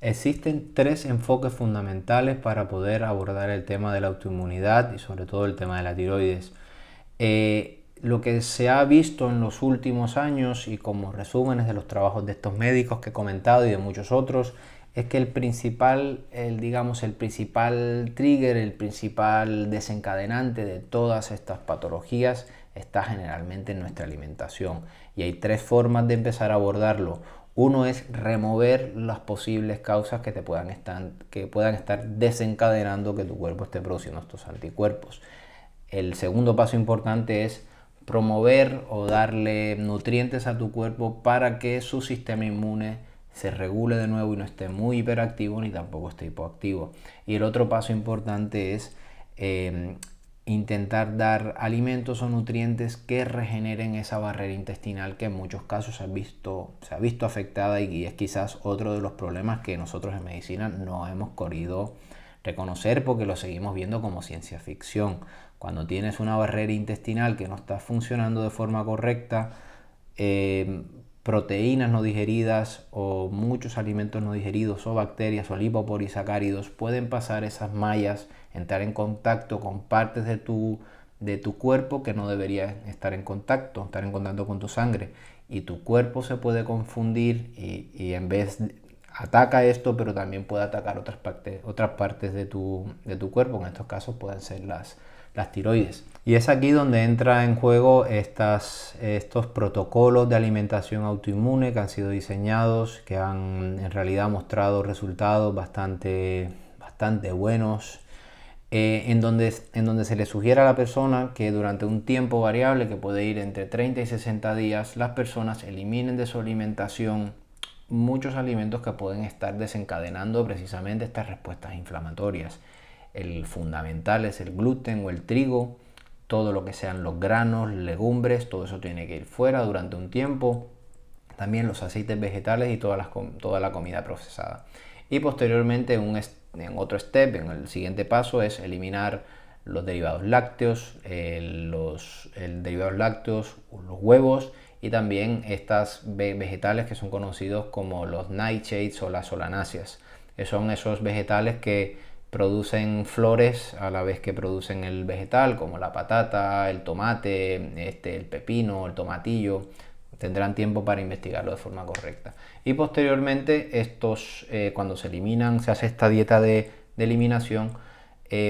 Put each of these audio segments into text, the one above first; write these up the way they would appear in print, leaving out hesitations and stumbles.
Existen tres enfoques fundamentales para poder abordar el tema de la autoinmunidad y sobre todo el tema de la tiroides. Lo que se ha visto en los últimos años y como resúmenes de los trabajos de estos médicos que he comentado y de muchos otros, es que el principal trigger, el principal desencadenante de todas estas patologías está generalmente en nuestra alimentación. Y hay tres formas de empezar a abordarlo. Uno es remover las posibles causas que puedan estar desencadenando que tu cuerpo esté produciendo estos anticuerpos. El segundo paso importante es promover o darle nutrientes a tu cuerpo para que su sistema inmune se regule de nuevo y no esté muy hiperactivo ni tampoco esté hipoactivo. Y el otro paso importante es intentar dar alimentos o nutrientes que regeneren esa barrera intestinal que en muchos casos se ha visto afectada y es quizás otro de los problemas que nosotros en medicina no hemos querido reconocer porque lo seguimos viendo como ciencia ficción. Cuando tienes una barrera intestinal que no está funcionando de forma correcta, proteínas no digeridas o muchos alimentos no digeridos o bacterias o lipopolisacáridos pueden pasar esas mallas, entrar en contacto con partes de tu cuerpo que no deberían estar en contacto con tu sangre, y tu cuerpo se puede confundir y en vez ataca esto, pero también puede atacar otras partes de tu cuerpo. En estos casos pueden ser las tiroides. Y es aquí donde entra en juego estos protocolos de alimentación autoinmune que han sido diseñados, que han en realidad mostrado resultados bastante buenos, en donde se le sugiere a la persona que durante un tiempo variable, que puede ir entre 30 y 60 días, las personas eliminen de su alimentación muchos alimentos que pueden estar desencadenando precisamente estas respuestas inflamatorias. El fundamental es el gluten o el trigo, todo lo que sean los granos, legumbres, todo eso tiene que ir fuera durante un tiempo. También los aceites vegetales y toda la comida procesada. Y posteriormente en otro step, en el siguiente paso, es eliminar los derivados lácteos, los huevos y también estas vegetales que son conocidos como los nightshades o las solanáceas, que son esos vegetales que producen flores a la vez que producen el vegetal, como la patata, el tomate, el pepino, el tomatillo. Tendrán tiempo para investigarlo de forma correcta. Y posteriormente cuando se eliminan, se hace esta dieta de eliminación,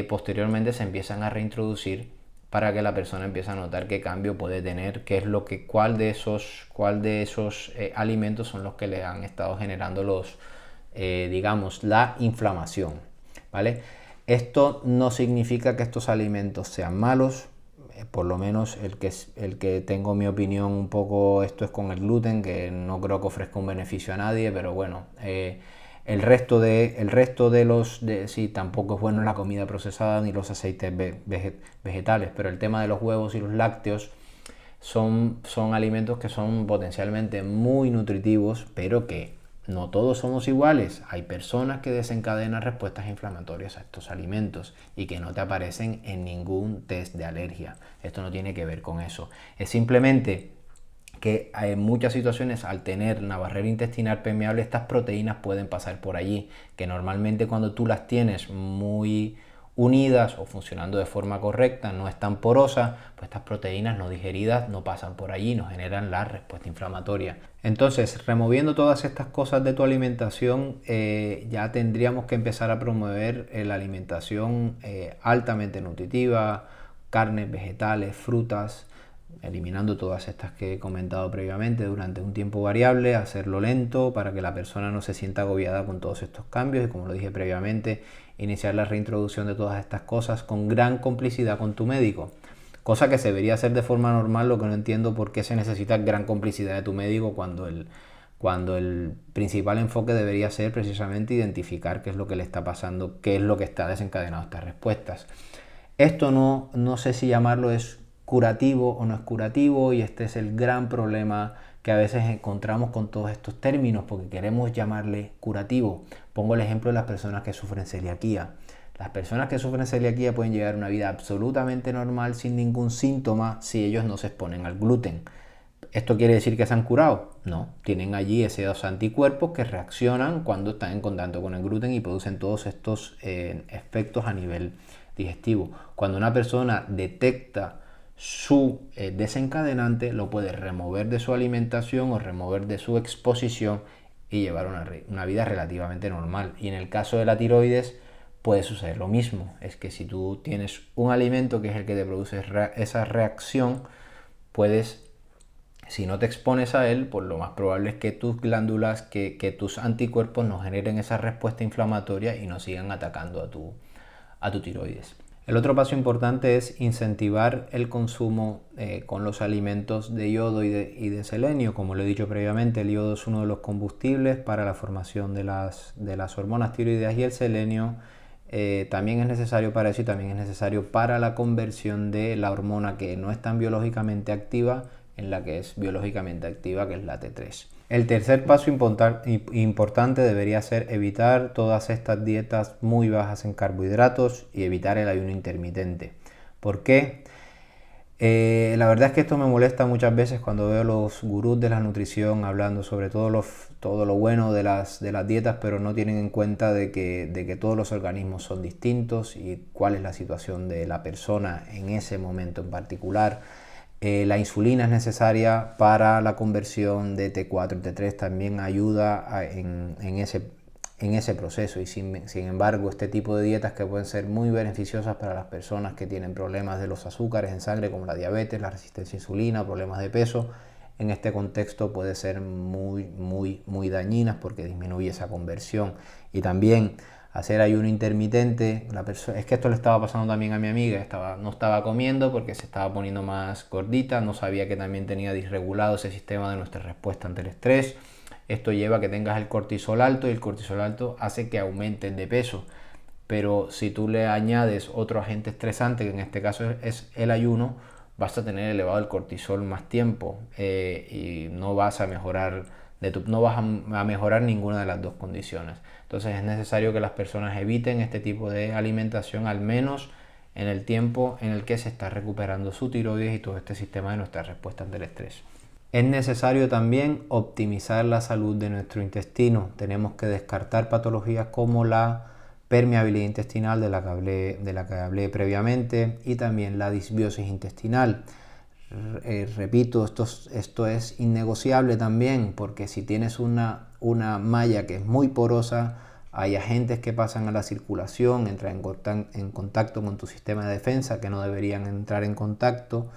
posteriormente se empiezan a reintroducir para que la persona empiece a notar qué cambio puede tener, cuál de esos alimentos son los que le han estado generando la inflamación, ¿vale? Esto no significa que estos alimentos sean malos. Por lo menos el que tengo mi opinión un poco, esto es con el gluten, que no creo que ofrezca un beneficio a nadie, pero bueno, el resto sí, tampoco es bueno la comida procesada ni los aceites vegetales, pero el tema de los huevos y los lácteos son alimentos que son potencialmente muy nutritivos, pero que no todos somos iguales. Hay personas que desencadenan respuestas inflamatorias a estos alimentos y que no te aparecen en ningún test de alergia. Esto no tiene que ver con eso. Es simplemente que en muchas situaciones, al tener una barrera intestinal permeable, estas proteínas pueden pasar por allí, que normalmente cuando tú las tienes muy unidas o funcionando de forma correcta, no están porosas, pues estas proteínas no digeridas no pasan por allí, no generan la respuesta inflamatoria. Entonces, removiendo todas estas cosas de tu alimentación, ya tendríamos que empezar a promover la alimentación altamente nutritiva, carnes, vegetales, frutas, eliminando todas estas que he comentado previamente durante un tiempo variable, hacerlo lento para que la persona no se sienta agobiada con todos estos cambios y, como lo dije previamente, iniciar la reintroducción de todas estas cosas con gran complicidad con tu médico, cosa que se debería hacer de forma normal. Lo que no entiendo por qué se necesita gran complicidad de tu médico cuando el principal enfoque debería ser precisamente identificar qué es lo que le está pasando, qué es lo que está desencadenando estas respuestas. Esto no sé si llamarlo es curativo o no es curativo, y este es el gran problema que a veces encontramos con todos estos términos, porque queremos llamarle curativo. Pongo el ejemplo de las personas que sufren celiaquía. Las personas que sufren celiaquía pueden llevar una vida absolutamente normal sin ningún síntoma si ellos no se exponen al gluten. ¿Esto quiere decir que se han curado? No, tienen allí esos anticuerpos que reaccionan cuando están en contacto con el gluten y producen todos estos efectos a nivel digestivo. Cuando una persona detecta su desencadenante, lo puede remover de su alimentación o remover de su exposición y llevar una vida relativamente normal. Y en el caso de la tiroides puede suceder lo mismo. Es que si tú tienes un alimento que es el que te produce esa reacción, si no te expones a él, pues lo más probable es que tus glándulas, que tus anticuerpos no generen esa respuesta inflamatoria y no sigan atacando a tu tiroides. El otro paso importante es incentivar el consumo con los alimentos de yodo y de selenio. Como lo he dicho previamente, el yodo es uno de los combustibles para la formación de las hormonas tiroideas y el selenio también es necesario para eso y también es necesario para la conversión de la hormona que no es tan biológicamente activa en la que es biológicamente activa, que es la T3. El tercer paso importante debería ser evitar todas estas dietas muy bajas en carbohidratos y evitar el ayuno intermitente. ¿Por qué? La verdad es que esto me molesta muchas veces cuando veo los gurús de la nutrición hablando sobre todo lo bueno de las dietas, pero no tienen en cuenta de que todos los organismos son distintos y cuál es la situación de la persona en ese momento en particular. La insulina es necesaria para la conversión de T4 y T3, también ayuda en ese proceso y sin embargo este tipo de dietas que pueden ser muy beneficiosas para las personas que tienen problemas de los azúcares en sangre como la diabetes, la resistencia a insulina, problemas de peso, en este contexto puede ser muy dañinas porque disminuye esa conversión. Y también hacer ayuno intermitente, es que esto le estaba pasando también a mi amiga, no estaba comiendo porque se estaba poniendo más gordita, no sabía que también tenía disregulado ese sistema de nuestra respuesta ante el estrés. Esto lleva a que tengas el cortisol alto y el cortisol alto hace que aumenten de peso. Pero si tú le añades otro agente estresante, que en este caso es el ayuno, vas a tener elevado el cortisol más tiempo y no vas a mejorar ninguna de las dos condiciones. Entonces es necesario que las personas eviten este tipo de alimentación al menos en el tiempo en el que se está recuperando su tiroides y todo este sistema de nuestra respuesta ante el estrés. Es necesario también optimizar la salud de nuestro intestino. Tenemos que descartar patologías como la permeabilidad intestinal de la que hablé previamente y también la disbiosis intestinal. Repito, esto es innegociable también porque si tienes una malla que es muy porosa, hay agentes que pasan a la circulación, entran en contacto con tu sistema de defensa que no deberían entrar en contacto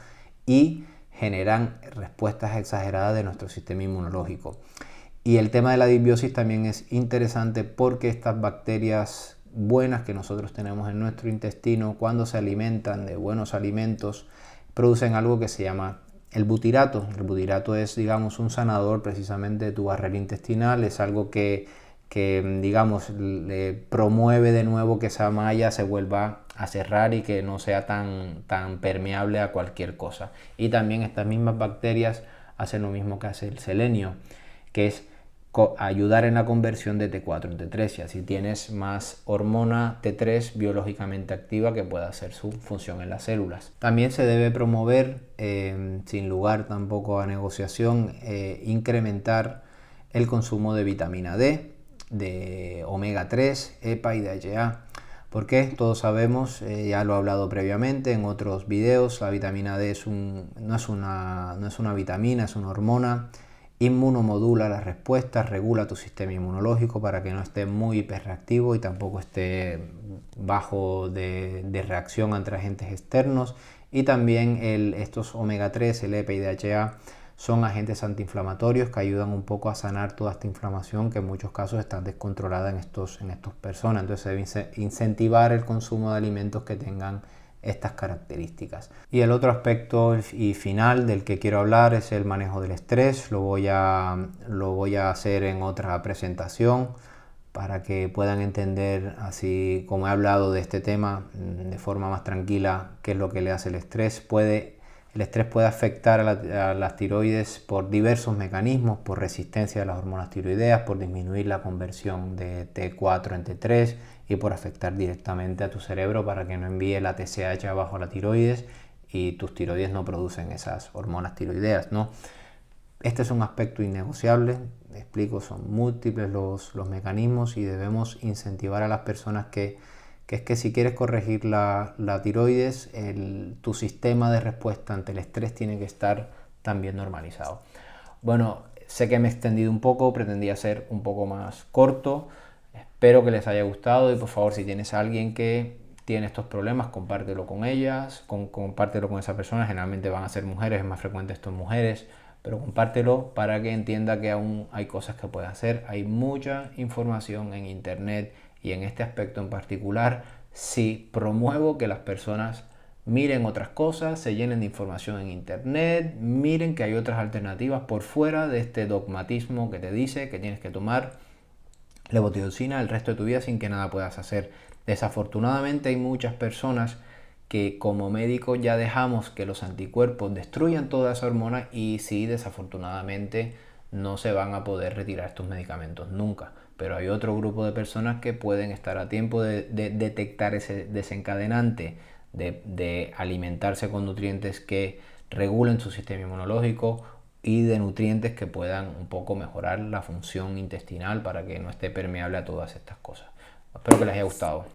y generan respuestas exageradas de nuestro sistema inmunológico. Y el tema de la disbiosis también es interesante porque estas bacterias buenas que nosotros tenemos en nuestro intestino, cuando se alimentan de buenos alimentos, producen algo que se llama el butirato. El butirato es, digamos, un sanador precisamente de tu barrera intestinal, es algo que digamos, le promueve de nuevo que esa malla se vuelva a cerrar y que no sea tan permeable a cualquier cosa. Y también estas mismas bacterias hacen lo mismo que hace el selenio, que es ayudar en la conversión de T4 en T3 y así tienes más hormona T3 biológicamente activa que pueda hacer su función en las células. También se debe promover, sin lugar tampoco a negociación, incrementar el consumo de vitamina D, de omega 3, EPA y DHA. Porque todos sabemos, ya lo he hablado previamente en otros videos, la vitamina D no es una vitamina, es una hormona. Inmunomodula las respuestas, regula tu sistema inmunológico para que no esté muy hiperreactivo y tampoco esté bajo de reacción ante agentes externos. Y también estos omega 3, el EPA y DHA, son agentes antiinflamatorios que ayudan un poco a sanar toda esta inflamación que en muchos casos está descontrolada en estas personas. Entonces se debe incentivar el consumo de alimentos que tengan estas características. Y el otro aspecto y final del que quiero hablar es el manejo del estrés. Lo voy a hacer en otra presentación para que puedan entender, así como he hablado de este tema de forma más tranquila, qué es lo que le hace el estrés. El estrés puede afectar a las tiroides por diversos mecanismos, por resistencia de las hormonas tiroideas, por disminuir la conversión de T4 en T3 y por afectar directamente a tu cerebro para que no envíe la TSH abajo a la tiroides y tus tiroides no producen esas hormonas tiroideas, ¿no? Este es un aspecto innegociable, explico, son múltiples los mecanismos y debemos incentivar a las personas que es que si quieres corregir la tiroides, tu sistema de respuesta ante el estrés tiene que estar también normalizado. Bueno, sé que me he extendido un poco, pretendía ser un poco más corto, espero que les haya gustado y por favor si tienes a alguien que tiene estos problemas, compártelo con ellas, compártelo con esa persona, generalmente van a ser mujeres, es más frecuente esto en mujeres, pero compártelo para que entienda que aún hay cosas que puede hacer, hay mucha información en internet y en este aspecto en particular, sí promuevo que las personas miren otras cosas, se llenen de información en internet, miren que hay otras alternativas por fuera de este dogmatismo que te dice que tienes que tomar levotiroxina el resto de tu vida sin que nada puedas hacer. Desafortunadamente hay muchas personas que como médicos ya dejamos que los anticuerpos destruyan toda esa hormona y sí, desafortunadamente no se van a poder retirar estos medicamentos nunca. Pero hay otro grupo de personas que pueden estar a tiempo de detectar ese desencadenante, de alimentarse con nutrientes que regulen su sistema inmunológico y de nutrientes que puedan un poco mejorar la función intestinal para que no esté permeable a todas estas cosas. Espero que les haya gustado.